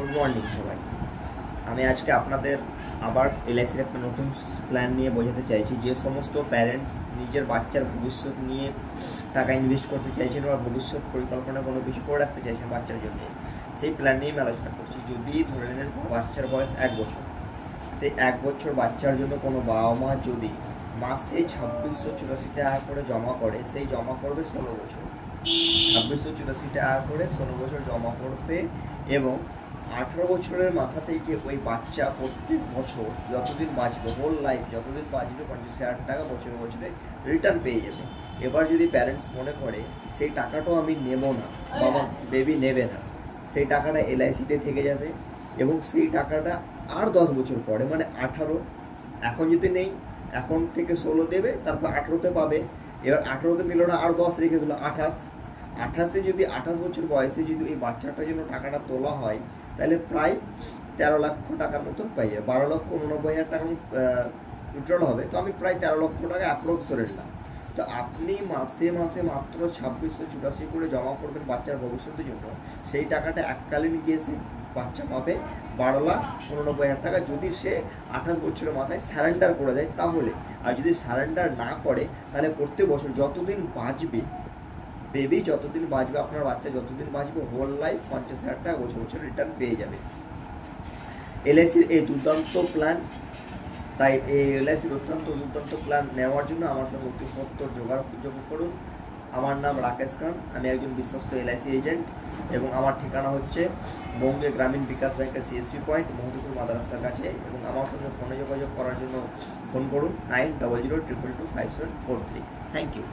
Good morning সবাই। আমি আজকে আপনাদের আবার এলআইসির একটা নতুন প্ল্যান নিয়ে বোঝাতে চাইছি। যে সমস্ত প্যারেন্টস নিজের বাচ্চার ভবিষ্যৎ নিয়ে টাকা ইনভেস্ট করতে চাইছেন বা ভবিষ্যৎ পরিকল্পনা কোনো কিছু করে রাখতে চাইছেন বাচ্চার জন্য, সেই প্ল্যান নিয়ে আমি আলোচনা করছি। যদি ধরে নেন বাচ্চার বয়স 1 বছর, সেই 1 বছর বাচ্চার জন্য কোনো বাবা মা যদি মাসে 2684 টাকা করে জমা করে, সেই জমা করবে 16 বছর। 2684 টাকা করে 16 বছর জমা করবে এবং 18 বছরের মাথা থেকে ওই বাচ্চা প্রত্যেক বছর যতদিন বাঁচবে, হোল লাইফ যতদিন বাঁচবে, 50,000 টাকা বছরে বছরে রিটার্ন পেয়ে যাবে। এবার যদি প্যারেন্টস মনে করে সেই টাকাটাও আমি নেব না বা আমার বেবি নেবে না, সেই টাকাটা এলআইসিতে থেকে যাবে এবং সেই টাকাটা আর 10 বছর পরে মানে 18, এখন যদি নেই এখন থেকে 16 দেবে, তারপর 18তে পাবে। এবার 18তে পেল না, আর 10 রেখে দিল 28 যদি 28 বছর বয়সে যদি এই বাচ্চাটার জন্য টাকাটা তোলা হয়, তাহলে প্রায় 13 লক্ষ টাকার মতন পাই যাবে। 12,89,000 টাকা উইথড্রল হবে। তো আমি প্রায় 13 লক্ষ টাকা অ্যাপ্রক্স ধরে নিলাম। তো আপনি মাসে মাসে মাত্র 2684 করে জমা করবেন বাচ্চার ভবিষ্যতের জন্য। সেই টাকাটা এককালীন গিয়ে সে বাচ্চা পাবে 12,89,000 টাকা, যদি সে 28 বছরের মাথায় স্যারেন্ডার করে দেয় তাহলে। আর যদি স্যারেন্ডার না করে তাহলে প্রত্যেক বছর যতদিন বাঁচবে, বেবি যতদিন বাঁচবে, আপনার বাচ্চা যতদিন বাঁচবে, হোল লাইফ 50,000 টাকা বছর বছর রিটার্ন পেয়ে যাবে। এলআইসির এই দুর্দান্ত প্ল্যান, তাই এই এলআইসির দুর্দান্ত প্ল্যান নেওয়ার জন্য আমার সঙ্গে অতি সত্তর যোগাযোগ করুন। আমার নাম রাকেশ খান, আমি একজন বিশ্বস্ত এলআইসি এজেন্ট এবং আমার ঠিকানা হচ্ছে বঙ্গে গ্রামীণ বিকাশ ব্যাংকের সিএসপি পয়েন্ট, মহদীপুর মাদ্রাসার কাছে। এবং আমার সঙ্গে ফোনে যোগাযোগ করার জন্য ফোন করুন 9002225743। Thank you.